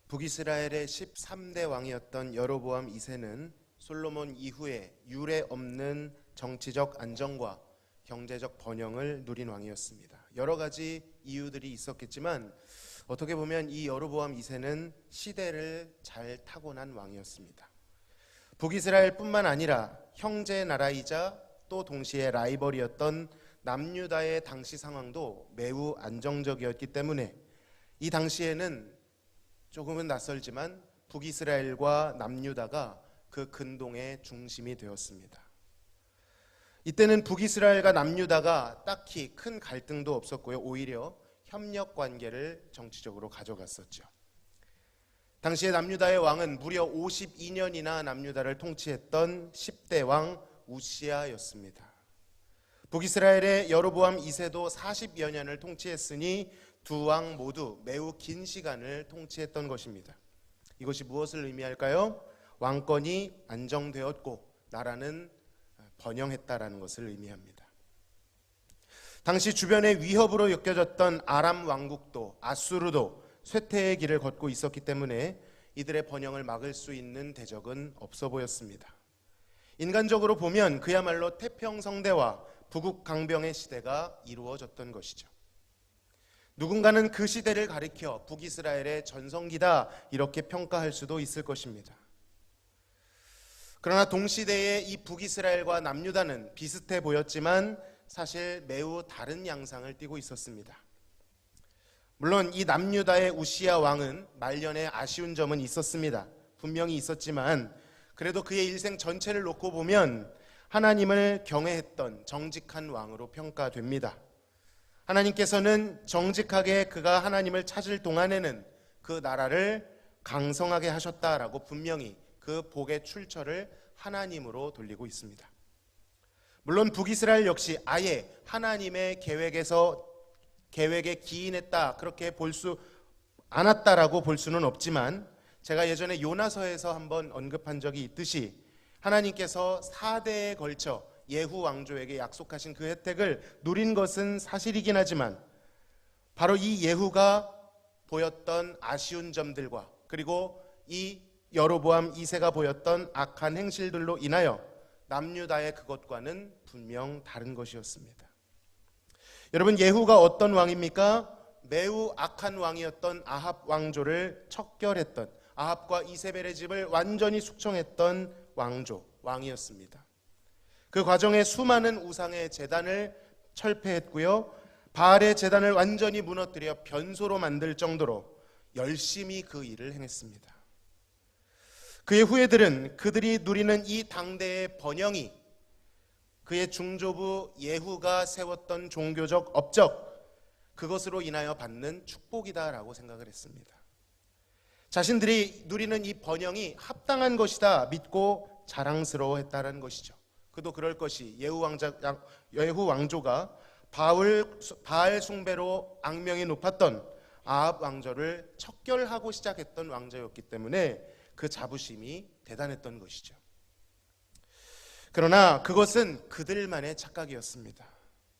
북이스라엘의 13대 왕이었던 여로보암 2세는 솔로몬 이후에 유례 없는 정치적 안정과 경제적 번영을 누린 왕이었습니다. 여러 가지 이유들이 있었겠지만 어떻게 보면 이 여로보암 2세는 시대를 잘 타고난 왕이었습니다. 북이스라엘뿐만 아니라 형제 나라이자 또 동시에 라이벌이었던 남유다의 당시 상황도 매우 안정적이었기 때문에 이 당시에는 조금은 낯설지만 북이스라엘과 남유다가 그 근동의 중심이 되었습니다. 이때는 북이스라엘과 남유다가 딱히 큰 갈등도 없었고요. 오히려 협력 관계를 정치적으로 가져갔었죠. 당시에 남유다의 왕은 무려 52년이나 남유다를 통치했던 10대 왕 우시야였습니다. 북이스라엘의 여로보암 2세도 40여 년을 통치했으니 두 왕 모두 매우 긴 시간을 통치했던 것입니다. 이것이 무엇을 의미할까요? 왕권이 안정되었고 나라는 번영했다라는 것을 의미합니다. 당시 주변의 위협으로 여겨졌던 아람 왕국도 아수르도 쇠퇴의 길을 걷고 있었기 때문에 이들의 번영을 막을 수 있는 대적은 없어 보였습니다. 인간적으로 보면 그야말로 태평성대와 부국강병의 시대가 이루어졌던 것이죠. 누군가는 그 시대를 가리켜 북이스라엘의 전성기다 이렇게 평가할 수도 있을 것입니다. 그러나 동시대의 이 북이스라엘과 남유다는 비슷해 보였지만 사실 매우 다른 양상을 띠고 있었습니다. 물론 이 남유다의 우시야 왕은 말년에 아쉬운 점은 있었습니다. 분명히 있었지만 그래도 그의 일생 전체를 놓고 보면 하나님을 경외했던 정직한 왕으로 평가됩니다. 하나님께서는 정직하게 그가 하나님을 찾을 동안에는 그 나라를 강성하게 하셨다라고 분명히 그 복의 출처를 하나님으로 돌리고 있습니다. 물론 북이스라엘 역시 아예 하나님의 계획에 기인했다 그렇게 볼 수 않았다라고 볼 수는 없지만 제가 예전에 요나서에서 한번 언급한 적이 있듯이 하나님께서 4대에 걸쳐 예후 왕조에게 약속하신 그 혜택을 누린 것은 사실이긴 하지만 바로 이 예후가 보였던 아쉬운 점들과 그리고 이 여로보암 2세가 보였던 악한 행실들로 인하여 남유다의 그것과는 분명 다른 것이었습니다. 여러분, 예후가 어떤 왕입니까? 매우 악한 왕이었던 아합 왕조를 척결했던, 아합과 이세벨의 집을 완전히 숙청했던 왕이었습니다. 그 과정에 수많은 우상의 제단을 철폐했고요, 바알의 제단을 완전히 무너뜨려 변소로 만들 정도로 열심히 그 일을 행했습니다. 그의 후예들은 그들이 누리는 이 당대의 번영이 그의 중조부 예후가 세웠던 종교적 업적, 그것으로 인하여 받는 축복이다라고 생각을 했습니다. 자신들이 누리는 이 번영이 합당한 것이다 믿고 자랑스러워했다는 것이죠. 그도 그럴 것이 예후 왕조가 바알 숭배로 악명이 높았던 아합 왕조를 척결하고 시작했던 왕조였기 때문에 그 자부심이 대단했던 것이죠. 그러나 그것은 그들만의 착각이었습니다.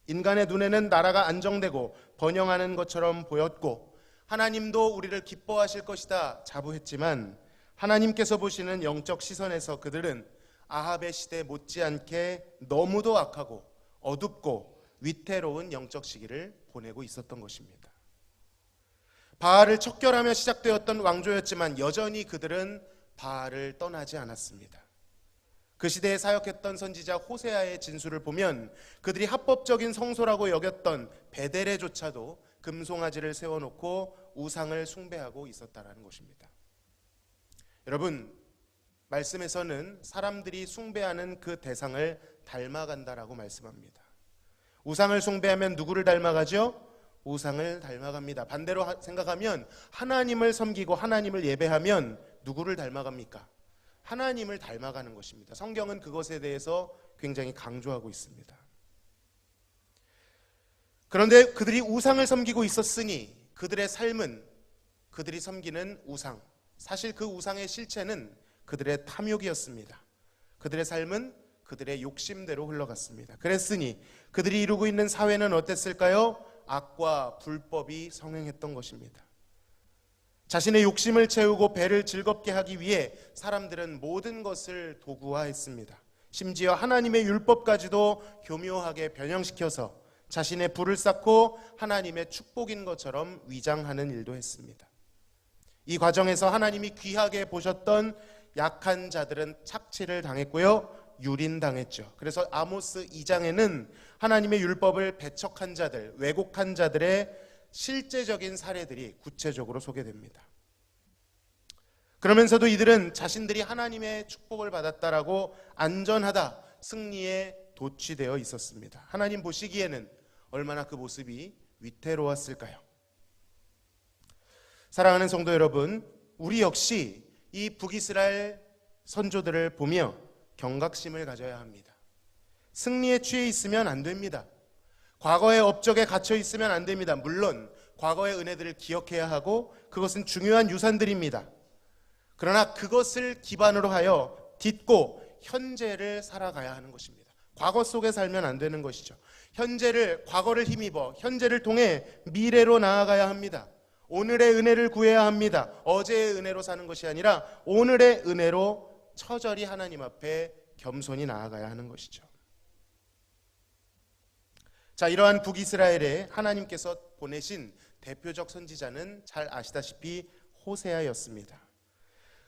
인간의 눈에는 나라가 안정되고 번영하는 것처럼 보였고 하나님도 우리를 기뻐하실 것이다 자부했지만 하나님께서 보시는 영적 시선에서 그들은 아합의 시대 못지않게 너무도 악하고 어둡고 위태로운 영적 시기를 보내고 있었던 것입니다. 바알을 척결하며 시작되었던 왕조였지만 여전히 그들은 바알을 떠나지 않았습니다. 그 시대에 사역했던 선지자 호세아의 진술을 보면 그들이 합법적인 성소라고 여겼던 베델에조차도 금송아지를 세워놓고 우상을 숭배하고 있었다라는 것입니다. 여러분, 말씀에서는 사람들이 숭배하는 그 대상을 닮아간다라고 말씀합니다. 우상을 숭배하면 누구를 닮아가죠? 우상을 닮아갑니다. 반대로 생각하면 하나님을 섬기고 하나님을 예배하면 누구를 닮아갑니까? 하나님을 닮아가는 것입니다. 성경은 그것에 대해서 굉장히 강조하고 있습니다. 그런데 그들이 우상을 섬기고 있었으니 그들의 삶은 그들이 섬기는 우상, 사실 그 우상의 실체는 그들의 탐욕이었습니다. 그들의 삶은 그들의 욕심대로 흘러갔습니다. 그랬으니 그들이 이루고 있는 사회는 어땠을까요? 악과 불법이 성행했던 것입니다. 자신의 욕심을 채우고 배를 즐겁게 하기 위해 사람들은 모든 것을 도구화했습니다. 심지어 하나님의 율법까지도 교묘하게 변형시켜서 자신의 부를 쌓고 하나님의 축복인 것처럼 위장하는 일도 했습니다. 이 과정에서 하나님이 귀하게 보셨던 약한 자들은 착취를 당했고요, 유린당했죠. 그래서 아모스 2장에는 하나님의 율법을 배척한 자들, 왜곡한 자들의 실제적인 사례들이 구체적으로 소개됩니다. 그러면서도 이들은 자신들이 하나님의 축복을 받았다라고 안전하다, 승리에 도취되어 있었습니다. 하나님 보시기에는 얼마나 그 모습이 위태로웠을까요? 사랑하는 성도 여러분, 우리 역시 이 북이스라엘 선조들을 보며 경각심을 가져야 합니다. 승리에 취해 있으면 안 됩니다. 과거의 업적에 갇혀 있으면 안 됩니다. 물론 과거의 은혜들을 기억해야 하고 그것은 중요한 유산들입니다. 그러나 그것을 기반으로 하여 딛고 현재를 살아가야 하는 것입니다. 과거 속에 살면 안 되는 것이죠. 과거를 힘입어 현재를 통해 미래로 나아가야 합니다. 오늘의 은혜를 구해야 합니다. 어제의 은혜로 사는 것이 아니라 오늘의 은혜로 처절히 하나님 앞에 겸손히 나아가야 하는 것이죠. 자, 이러한 북이스라엘에 하나님께서 보내신 대표적 선지자는 잘 아시다시피 호세아였습니다.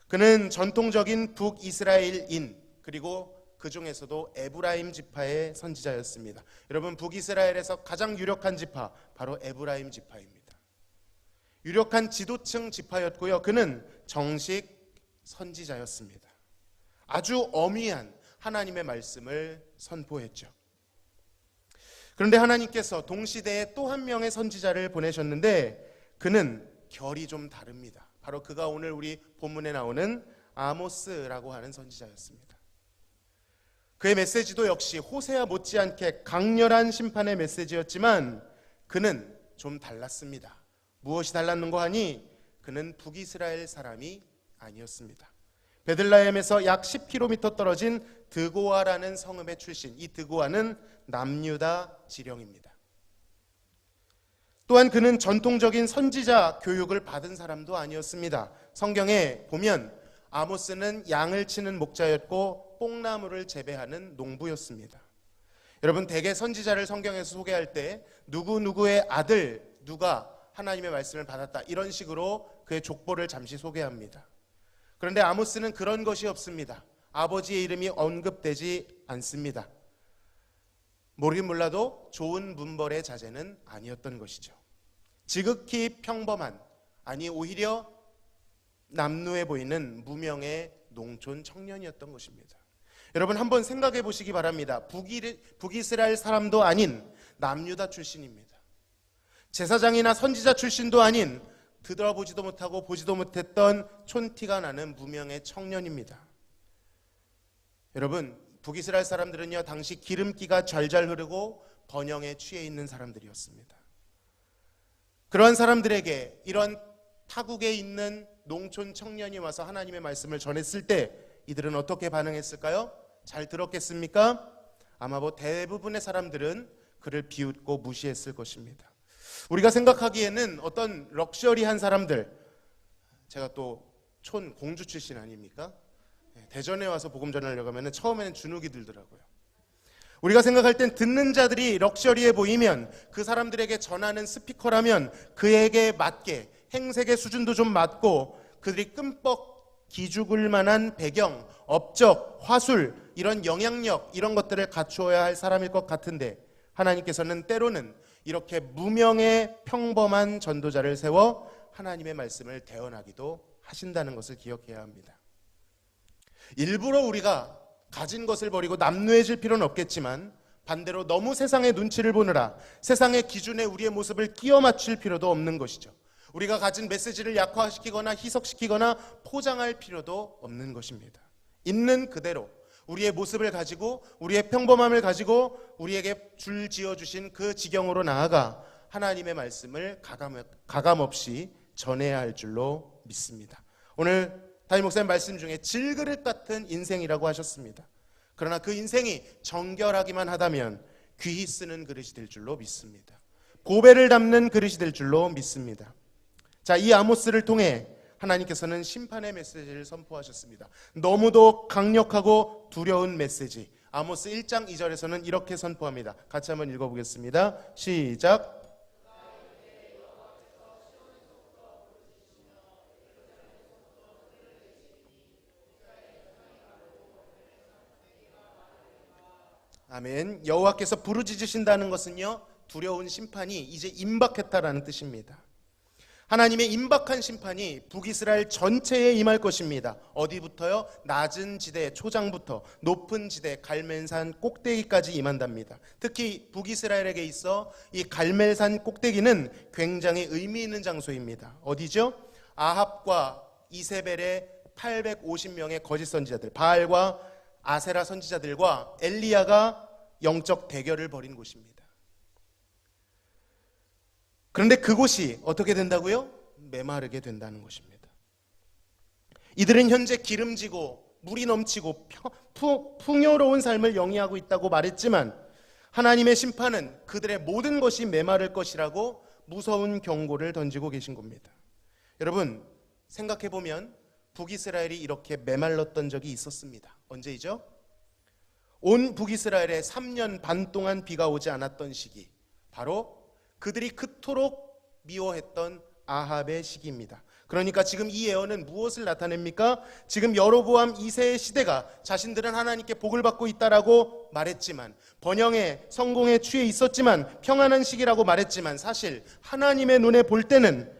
그는 전통적인 북이스라엘인, 그리고 그 중에서도 에브라임 지파의 선지자였습니다. 여러분, 북이스라엘에서 가장 유력한 지파, 바로 에브라임 지파입니다. 유력한 지도층 지파였고요, 그는 정식 선지자였습니다. 아주 엄위한 하나님의 말씀을 선포했죠. 그런데 하나님께서 동시대에 또 한 명의 선지자를 보내셨는데 그는 결이 좀 다릅니다. 바로 그가 오늘 우리 본문에 나오는 아모스라고 하는 선지자였습니다. 그의 메시지도 역시 호세아 못지않게 강렬한 심판의 메시지였지만 그는 좀 달랐습니다. 무엇이 달랐는고 하니 그는 북이스라엘 사람이 아니었습니다. 베들레헴에서 약 10km 떨어진 드고아라는 성읍의 출신, 이 드고아는 남유다 지령입니다. 또한 그는 전통적인 선지자 교육을 받은 사람도 아니었습니다. 성경에 보면 아모스는 양을 치는 목자였고 뽕나무를 재배하는 농부였습니다. 여러분, 대개 선지자를 성경에서 소개할 때 누구누구의 아들 누가 하나님의 말씀을 받았다, 이런 식으로 그의 족보를 잠시 소개합니다. 그런데 아모스는 그런 것이 없습니다. 아버지의 이름이 언급되지 않습니다. 모르긴 몰라도 좋은 문벌의 자제는 아니었던 것이죠. 지극히 평범한, 아니 오히려 남루해 보이는 무명의 농촌 청년이었던 것입니다. 여러분, 한번 생각해 보시기 바랍니다. 북이스라엘 사람도 아닌 남유다 출신입니다. 제사장이나 선지자 출신도 아닌 들어보지도 못하고 보지도 못했던 촌티가 나는 무명의 청년입니다. 여러분, 북이스라엘 사람들은요, 당시 기름기가 잘잘 흐르고 번영에 취해 있는 사람들이었습니다. 그러한 사람들에게 이런 타국에 있는 농촌 청년이 와서 하나님의 말씀을 전했을 때 이들은 어떻게 반응했을까요? 잘 들었겠습니까? 아마 대부분의 사람들은 그를 비웃고 무시했을 것입니다. 우리가 생각하기에는 어떤 럭셔리한 사람들, 제가 또 촌 공주 출신 아닙니까? 대전에 와서 복음 전하려고 하면 처음에는 주눅이 들더라고요. 우리가 생각할 땐 듣는 자들이 럭셔리해 보이면, 그 사람들에게 전하는 스피커라면 그에게 맞게 행색의 수준도 좀 맞고 그들이 끔뻑 기죽을 만한 배경, 업적, 화술, 이런 영향력, 이런 것들을 갖추어야 할 사람일 것 같은데 하나님께서는 때로는 이렇게 무명의 평범한 전도자를 세워 하나님의 말씀을 대언하기도 하신다는 것을 기억해야 합니다. 일부러 우리가 가진 것을 버리고 남루해질 필요는 없겠지만 반대로 너무 세상의 눈치를 보느라 세상의 기준에 우리의 모습을 끼워 맞출 필요도 없는 것이죠. 우리가 가진 메시지를 약화시키거나 희석시키거나 포장할 필요도 없는 것입니다. 있는 그대로 우리의 모습을 가지고 우리의 평범함을 가지고 우리에게 줄 지어주신 그 지경으로 나아가 하나님의 말씀을 가감없이 전해야 할 줄로 믿습니다. 오늘 담임 목사님 말씀 중에 질그릇 같은 인생이라고 하셨습니다. 그러나 그 인생이 정결하기만 하다면 귀히 쓰는 그릇이 될 줄로 믿습니다. 보배를 담는 그릇이 될 줄로 믿습니다. 자, 이 아모스를 통해 하나님께서는 심판의 메시지를 선포하셨습니다. 너무도 강력하고 두려운 메시지. 아모스 1장 2절에서는 이렇게 선포합니다. 같이 한번 읽어보겠습니다. 시작. 아멘. 여호와께서 부르짖으신다는 것은요, 두려운 심판이 이제 임박했다라는 뜻입니다. 하나님의 임박한 심판이 북이스라엘 전체에 임할 것입니다. 어디부터요? 낮은 지대 초장부터 높은 지대 갈멜산 꼭대기까지 임한답니다. 특히 북이스라엘에게 있어 이 갈멜산 꼭대기는 굉장히 의미 있는 장소입니다. 어디죠? 아합과 이세벨의 850명의 거짓 선지자들, 바알과 아세라 선지자들과 엘리야가 영적 대결을 벌인 곳입니다. 그런데 그곳이 어떻게 된다고요? 메마르게 된다는 것입니다. 이들은 현재 기름지고 물이 넘치고 풍요로운 삶을 영위하고 있다고 말했지만 하나님의 심판은 그들의 모든 것이 메마를 것이라고 무서운 경고를 던지고 계신 겁니다. 여러분, 생각해보면 북이스라엘이 이렇게 메말랐던 적이 있었습니다. 언제이죠? 온 북이스라엘에 3년 반 동안 비가 오지 않았던 시기, 바로 그들이 그토록 미워했던 아합의 시기입니다. 그러니까 지금 이 예언은 무엇을 나타냅니까? 지금 여로보암 2세의 시대가 자신들은 하나님께 복을 받고 있다라고 말했지만, 번영에 성공에 취해 있었지만, 평안한 시기라고 말했지만, 사실 하나님의 눈에 볼 때는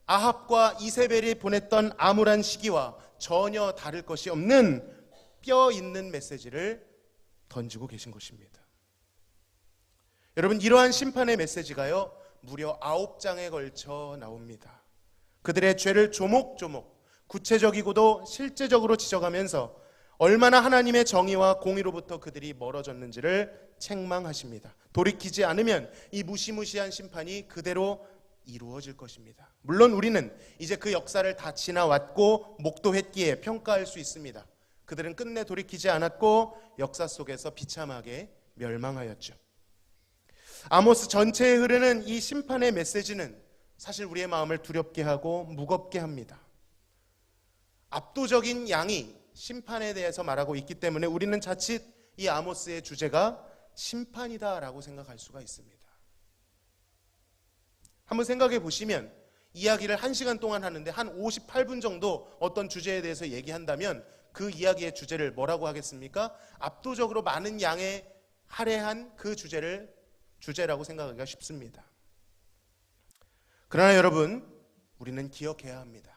아합과 이세벨이 보냈던 암울한 시기와 전혀 다를 것이 없는 뼈 있는 메시지를 던지고 계신 것입니다. 여러분, 이러한 심판의 메시지가요, 무려 9장에 걸쳐 나옵니다. 그들의 죄를 조목조목 구체적이고도 실제적으로 지적하면서 얼마나 하나님의 정의와 공의로부터 그들이 멀어졌는지를 책망하십니다. 돌이키지 않으면 이 무시무시한 심판이 그대로 이루어질 것입니다. 물론 우리는 이제 그 역사를 다 지나왔고 목도했기에 평가할 수 있습니다. 그들은 끝내 돌이키지 않았고 역사 속에서 비참하게 멸망하였죠. 아모스 전체에 흐르는 이 심판의 메시지는 사실 우리의 마음을 두렵게 하고 무겁게 합니다. 압도적인 양이 심판에 대해서 말하고 있기 때문에 우리는 자칫 이 아모스의 주제가 심판이다라고 생각할 수가 있습니다. 한번 생각해 보시면 이야기를 1시간 동안 하는데 한 58분 정도 어떤 주제에 대해서 얘기한다면 그 이야기의 주제를 뭐라고 하겠습니까? 압도적으로 많은 양에 할애한 그 주제라고 생각하기가 쉽습니다. 그러나 여러분, 우리는 기억해야 합니다.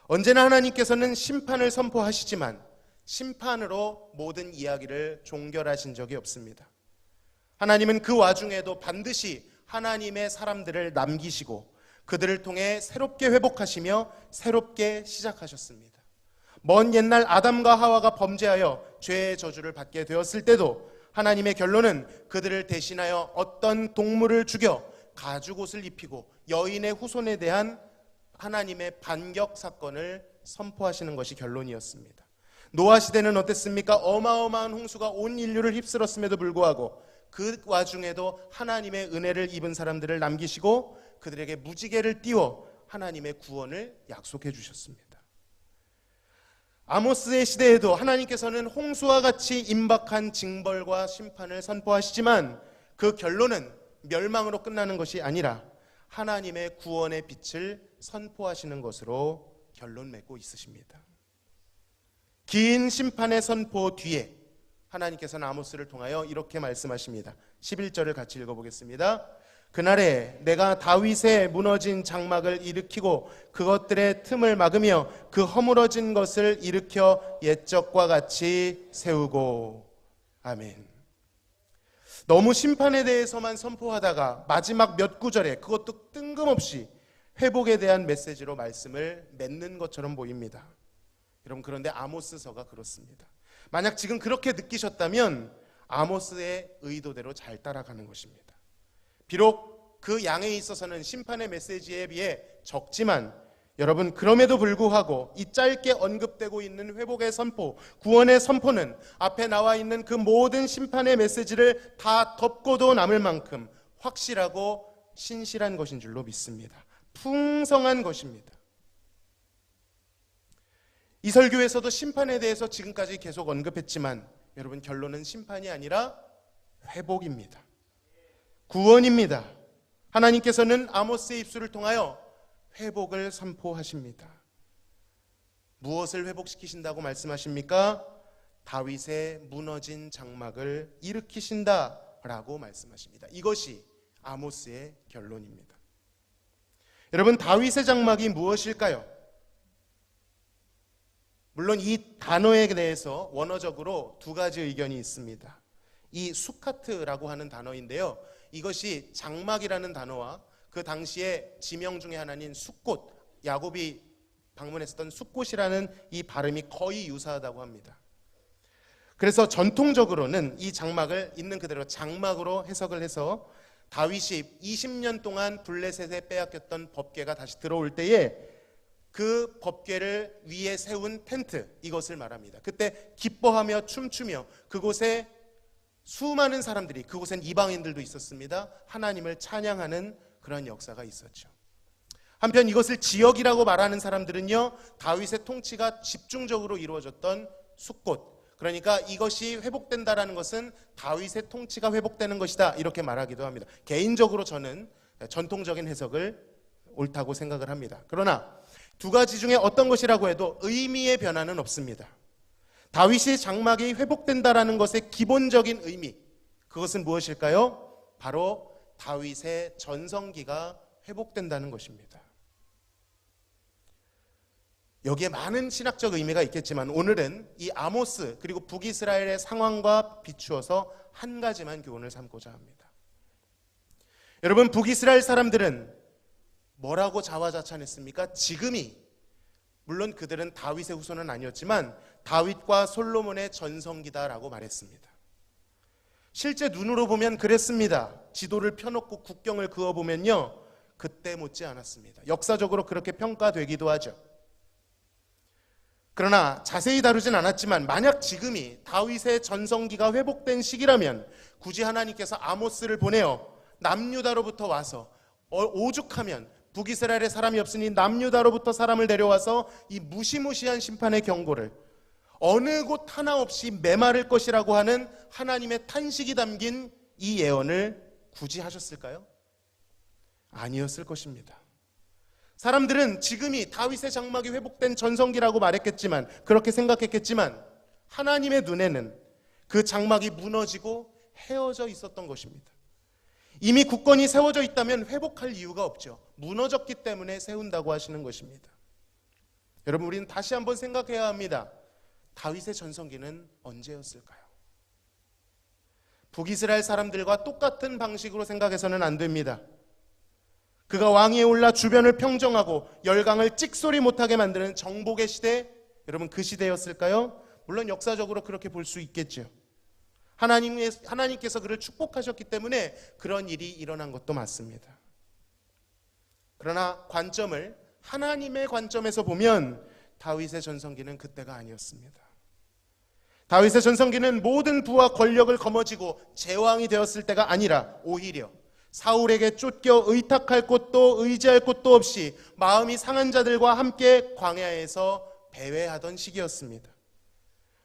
언제나 하나님께서는 심판을 선포하시지만 심판으로 모든 이야기를 종결하신 적이 없습니다. 하나님은 그 와중에도 반드시 하나님의 사람들을 남기시고 그들을 통해 새롭게 회복하시며 새롭게 시작하셨습니다. 먼 옛날 아담과 하와가 범죄하여 죄의 저주를 받게 되었을 때도 하나님의 결론은 그들을 대신하여 어떤 동물을 죽여 가죽옷을 입히고 여인의 후손에 대한 하나님의 반격 사건을 선포하시는 것이 결론이었습니다. 노아 시대는 어땠습니까? 어마어마한 홍수가 온 인류를 휩쓸었음에도 불구하고 그 와중에도 하나님의 은혜를 입은 사람들을 남기시고 그들에게 무지개를 띄워 하나님의 구원을 약속해 주셨습니다. 아모스의 시대에도 하나님께서는 홍수와 같이 임박한 징벌과 심판을 선포하시지만 그 결론은 멸망으로 끝나는 것이 아니라 하나님의 구원의 빛을 선포하시는 것으로 결론 맺고 있으십니다. 긴 심판의 선포 뒤에 하나님께서는 아모스를 통하여 이렇게 말씀하십니다. 11절을 같이 읽어보겠습니다. 그날에 내가 다윗의 무너진 장막을 일으키고 그것들의 틈을 막으며 그 허물어진 것을 일으켜 옛적과 같이 세우고. 아멘. 너무 심판에 대해서만 선포하다가 마지막 몇 구절에 그것도 뜬금없이 회복에 대한 메시지로 말씀을 맺는 것처럼 보입니다. 여러분, 그런데 아모스서가 그렇습니다. 만약 지금 그렇게 느끼셨다면 아모스의 의도대로 잘 따라가는 것입니다. 비록 그 양에 있어서는 심판의 메시지에 비해 적지만 여러분, 그럼에도 불구하고 이 짧게 언급되고 있는 회복의 선포, 구원의 선포는 앞에 나와 있는 그 모든 심판의 메시지를 다 덮고도 남을 만큼 확실하고 신실한 것인 줄로 믿습니다. 풍성한 것입니다. 이 설교에서도 심판에 대해서 지금까지 계속 언급했지만 여러분, 결론은 심판이 아니라 회복입니다. 구원입니다. 하나님께서는 아모스의 입술을 통하여 회복을 선포하십니다. 무엇을 회복시키신다고 말씀하십니까? 다윗의 무너진 장막을 일으키신다라고 말씀하십니다. 이것이 아모스의 결론입니다. 여러분, 다윗의 장막이 무엇일까요? 물론 이 단어에 대해서 원어적으로 두 가지 의견이 있습니다. 이 수카트라고 하는 단어인데요, 이것이 장막이라는 단어와 그 당시에 지명 중에 하나인 숫꽃, 야곱이 방문했었던 숫꽃이라는 이 발음이 거의 유사하다고 합니다. 그래서 전통적으로는 이 장막을 있는 그대로 장막으로 해석을 해서 다윗이 20년 동안 블레셋에 빼앗겼던 법궤가 다시 들어올 때에 그 법궤를 위에 세운 텐트, 이것을 말합니다. 그때 기뻐하며 춤추며 그곳에 수많은 사람들이, 그곳엔 이방인들도 있었습니다, 하나님을 찬양하는 그런 역사가 있었죠. 한편 이것을 지역이라고 말하는 사람들은요, 다윗의 통치가 집중적으로 이루어졌던 숫곳, 그러니까 이것이 회복된다라는 것은 다윗의 통치가 회복되는 것이다, 이렇게 말하기도 합니다. 개인적으로 저는 전통적인 해석을 옳다고 생각을 합니다. 그러나 두 가지 중에 어떤 것이라고 해도 의미의 변화는 없습니다. 다윗의 장막이 회복된다라는 것의 기본적인 의미, 그것은 무엇일까요? 바로 다윗의 전성기가 회복된다는 것입니다. 여기에 많은 신학적 의미가 있겠지만 오늘은 이 아모스 그리고 북이스라엘의 상황과 비추어서 한 가지만 교훈을 삼고자 합니다. 여러분, 북이스라엘 사람들은 뭐라고 자화자찬했습니까? 지금이, 물론 그들은 다윗의 후손은 아니었지만 다윗과 솔로몬의 전성기다라고 말했습니다. 실제 눈으로 보면 그랬습니다. 지도를 펴놓고 국경을 그어보면요, 그때 못지 않았습니다. 역사적으로 그렇게 평가되기도 하죠. 그러나 자세히 다루진 않았지만 만약 지금이 다윗의 전성기가 회복된 시기라면 굳이 하나님께서 아모스를 보내어 남유다로부터 와서 오죽하면 북이스라엘에 사람이 없으니 남유다로부터 사람을 데려와서 이 무시무시한 심판의 경고를 어느 곳 하나 없이 메마를 것이라고 하는 하나님의 탄식이 담긴 이 예언을 굳이 하셨을까요? 아니었을 것입니다. 사람들은 지금이 다윗의 장막이 회복된 전성기라고 말했겠지만, 그렇게 생각했겠지만 하나님의 눈에는 그 장막이 무너지고 헤어져 있었던 것입니다. 이미 국권이 세워져 있다면 회복할 이유가 없죠. 무너졌기 때문에 세운다고 하시는 것입니다. 여러분, 우리는 다시 한번 생각해야 합니다. 다윗의 전성기는 언제였을까요? 북이스라엘 사람들과 똑같은 방식으로 생각해서는 안 됩니다. 그가 왕위에 올라 주변을 평정하고 열강을 찍소리 못하게 만드는 정복의 시대, 여러분 그 시대였을까요? 물론 역사적으로 그렇게 볼 수 있겠죠. 하나님께서 그를 축복하셨기 때문에 그런 일이 일어난 것도 맞습니다. 그러나 관점을 하나님의 관점에서 보면 다윗의 전성기는 그때가 아니었습니다. 다윗의 전성기는 모든 부와 권력을 거머쥐고 제왕이 되었을 때가 아니라 오히려 사울에게 쫓겨 의탁할 곳도 의지할 곳도 없이 마음이 상한 자들과 함께 광야에서 배회하던 시기였습니다.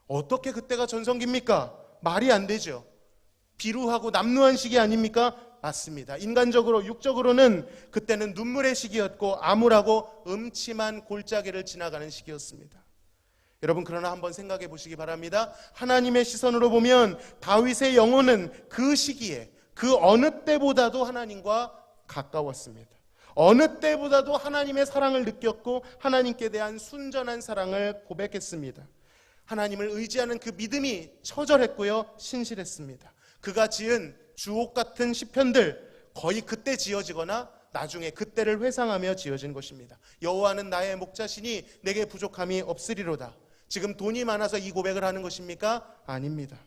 어떻게 그때가 전성기입니까? 말이 안 되죠. 비루하고 남루한 시기 아닙니까? 맞습니다. 인간적으로 육적으로는 그때는 눈물의 시기였고 암울하고 음침한 골짜기를 지나가는 시기였습니다. 여러분, 그러나 한번 생각해 보시기 바랍니다. 하나님의 시선으로 보면 다윗의 영혼은 그 시기에 그 어느 때보다도 하나님과 가까웠습니다. 어느 때보다도 하나님의 사랑을 느꼈고 하나님께 대한 순전한 사랑을 고백했습니다. 하나님을 의지하는 그 믿음이 처절했고요, 신실했습니다. 그가 지은 주옥 같은 시편들 거의 그때 지어지거나 나중에 그때를 회상하며 지어진 것입니다. 여호와는 나의 목자시니 내게 부족함이 없으리로다. 지금 돈이 많아서 이 고백을 하는 것입니까? 아닙니다.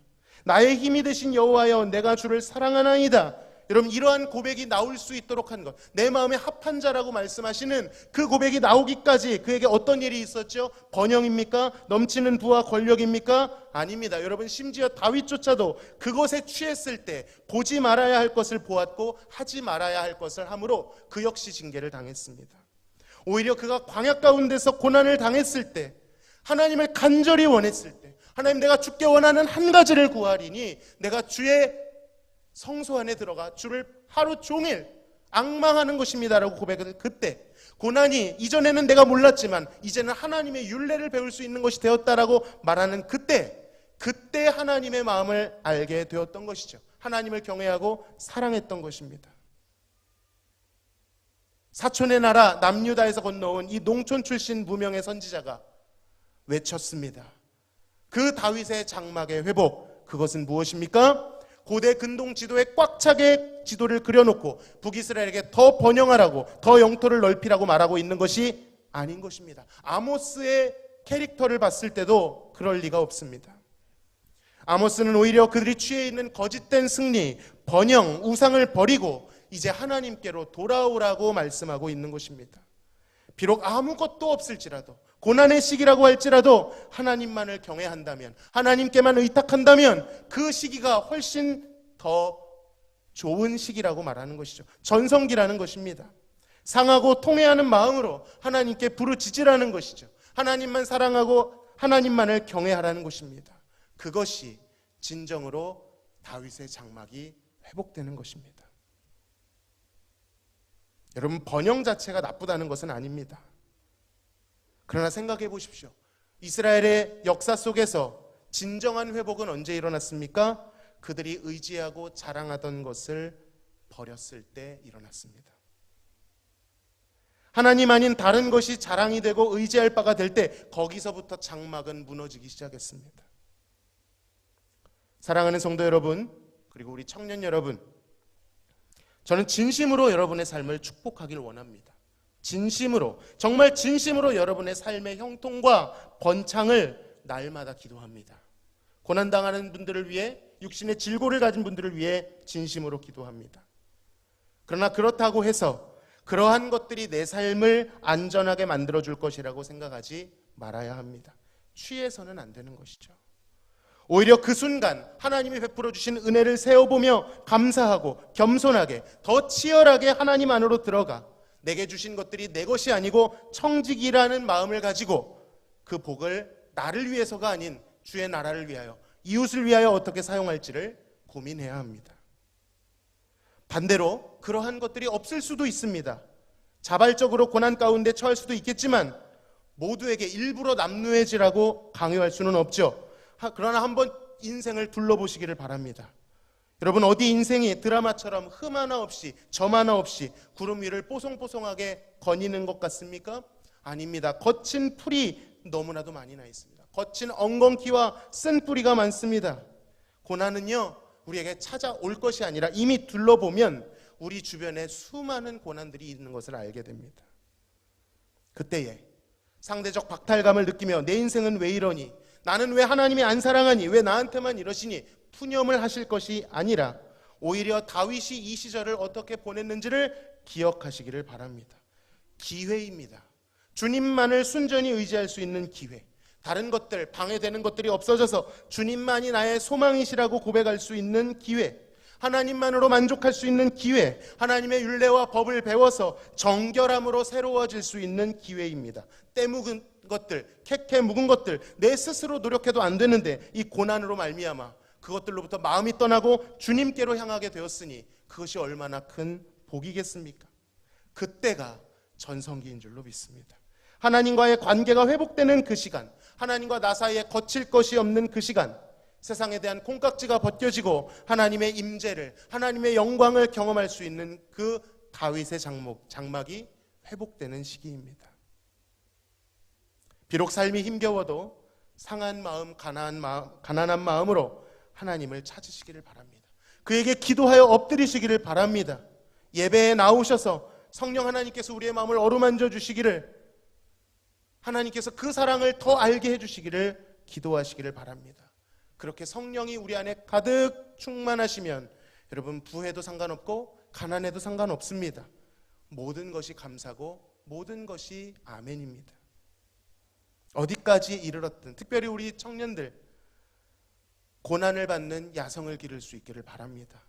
나의 힘이 되신 여호와여, 내가 주를 사랑하나이다. 여러분, 이러한 고백이 나올 수 있도록 한 것, 내 마음에 합한 자라고 말씀하시는 그 고백이 나오기까지 그에게 어떤 일이 있었죠? 번영입니까? 넘치는 부와 권력입니까? 아닙니다. 여러분, 심지어 다윗조차도 그것에 취했을 때 보지 말아야 할 것을 보았고 하지 말아야 할 것을 함으로 그 역시 징계를 당했습니다. 오히려 그가 광야 가운데서 고난을 당했을 때 하나님을 간절히 원했을 때, 하나님 내가 주께 원하는 한 가지를 구하리니 내가 주의 성소 안에 들어가 주를 하루 종일 앙망하는 것입니다라고 고백을, 그때 고난이 이전에는 내가 몰랐지만 이제는 하나님의 율례를 배울 수 있는 것이 되었다라고 말하는 그때 하나님의 마음을 알게 되었던 것이죠. 하나님을 경외하고 사랑했던 것입니다. 사촌의 나라 남유다에서 건너온 이 농촌 출신 무명의 선지자가 외쳤습니다. 그 다윗의 장막의 회복, 그것은 무엇입니까? 고대 근동 지도에 꽉 차게 지도를 그려놓고 북이스라엘에게 더 번영하라고, 더 영토를 넓히라고 말하고 있는 것이 아닌 것입니다. 아모스의 캐릭터를 봤을 때도 그럴 리가 없습니다. 아모스는 오히려 그들이 취해 있는 거짓된 승리, 번영, 우상을 버리고 이제 하나님께로 돌아오라고 말씀하고 있는 것입니다. 비록 아무것도 없을지라도, 고난의 시기라고 할지라도 하나님만을 경외한다면, 하나님께만 의탁한다면 그 시기가 훨씬 더 좋은 시기라고 말하는 것이죠. 전성기라는 것입니다. 상하고 통회하는 마음으로 하나님께 부르짖으라는 것이죠. 하나님만 사랑하고 하나님만을 경외하라는 것입니다. 그것이 진정으로 다윗의 장막이 회복되는 것입니다. 여러분, 번영 자체가 나쁘다는 것은 아닙니다. 그러나 생각해 보십시오. 이스라엘의 역사 속에서 진정한 회복은 언제 일어났습니까? 그들이 의지하고 자랑하던 것을 버렸을 때 일어났습니다. 하나님 아닌 다른 것이 자랑이 되고 의지할 바가 될 때 거기서부터 장막은 무너지기 시작했습니다. 사랑하는 성도 여러분, 그리고 우리 청년 여러분, 저는 진심으로 여러분의 삶을 축복하길 원합니다. 진심으로, 정말 진심으로 여러분의 삶의 형통과 번창을 날마다 기도합니다. 고난당하는 분들을 위해, 육신의 질고를 가진 분들을 위해 진심으로 기도합니다. 그러나 그렇다고 해서 그러한 것들이 내 삶을 안전하게 만들어줄 것이라고 생각하지 말아야 합니다. 취해서는 안 되는 것이죠. 오히려 그 순간 하나님이 베풀어 주신 은혜를 세어보며 감사하고 겸손하게 더 치열하게 하나님 안으로 들어가 내게 주신 것들이 내 것이 아니고 청지기라는 마음을 가지고 그 복을 나를 위해서가 아닌 주의 나라를 위하여, 이웃을 위하여 어떻게 사용할지를 고민해야 합니다. 반대로 그러한 것들이 없을 수도 있습니다. 자발적으로 고난 가운데 처할 수도 있겠지만 모두에게 일부러 남루해지라고 강요할 수는 없죠. 그러나 한번 인생을 둘러보시기를 바랍니다. 여러분, 어디 인생이 드라마처럼 흠 하나 없이, 점 하나 없이 구름 위를 뽀송뽀송하게 거니는 것 같습니까? 아닙니다. 거친 풀이 너무나도 많이 나 있습니다. 거친 엉겅퀴와 쓴 뿌리가 많습니다. 고난은요, 우리에게 찾아올 것이 아니라 이미 둘러보면 우리 주변에 수많은 고난들이 있는 것을 알게 됩니다. 그때에 상대적 박탈감을 느끼며 내 인생은 왜 이러니? 나는 왜 하나님이 안 사랑하니? 왜 나한테만 이러시니? 푸념을 하실 것이 아니라 오히려 다윗이 이 시절을 어떻게 보냈는지를 기억하시기를 바랍니다. 기회입니다. 주님만을 순전히 의지할 수 있는 기회. 다른 것들, 방해되는 것들이 없어져서 주님만이 나의 소망이시라고 고백할 수 있는 기회. 하나님만으로 만족할 수 있는 기회. 하나님의 율례와 법을 배워서 정결함으로 새로워질 수 있는 기회입니다. 때묵은 것들, 캐캐 묵은 것들, 내 스스로 노력해도 안 되는데 이 고난으로 말미암아 그것들로부터 마음이 떠나고 주님께로 향하게 되었으니 그것이 얼마나 큰 복이겠습니까? 그때가 전성기인 줄로 믿습니다. 하나님과의 관계가 회복되는 그 시간, 하나님과 나 사이에 거칠 것이 없는 그 시간, 세상에 대한 콩깍지가 벗겨지고 하나님의 임재를, 하나님의 영광을 경험할 수 있는 그 다윗의 장막이 회복되는 시기입니다. 비록 삶이 힘겨워도 상한 마음, 가난한 마음으로 하나님을 찾으시기를 바랍니다. 그에게 기도하여 엎드리시기를 바랍니다. 예배에 나오셔서 성령 하나님께서 우리의 마음을 어루만져 주시기를, 하나님께서 그 사랑을 더 알게 해주시기를 기도하시기를 바랍니다. 그렇게 성령이 우리 안에 가득 충만하시면 여러분, 부해도 상관없고 가난해도 상관없습니다. 모든 것이 감사고 모든 것이 아멘입니다. 어디까지 이르렀든, 특별히 우리 청년들 고난을 받는 야성을 기를 수 있기를 바랍니다.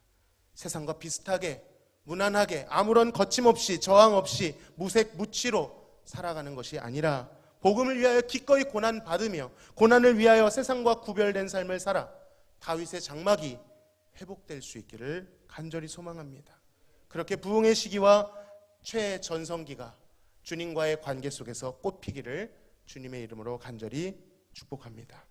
세상과 비슷하게, 무난하게, 아무런 거침없이, 저항 없이 무색 무취로 살아가는 것이 아니라 복음을 위하여 기꺼이 고난 받으며 고난을 위하여 세상과 구별된 삶을 살아 다윗의 장막이 회복될 수 있기를 간절히 소망합니다. 그렇게 부흥의 시기와 최전성기가 주님과의 관계 속에서 꽃피기를 주님의 이름으로 간절히 축복합니다.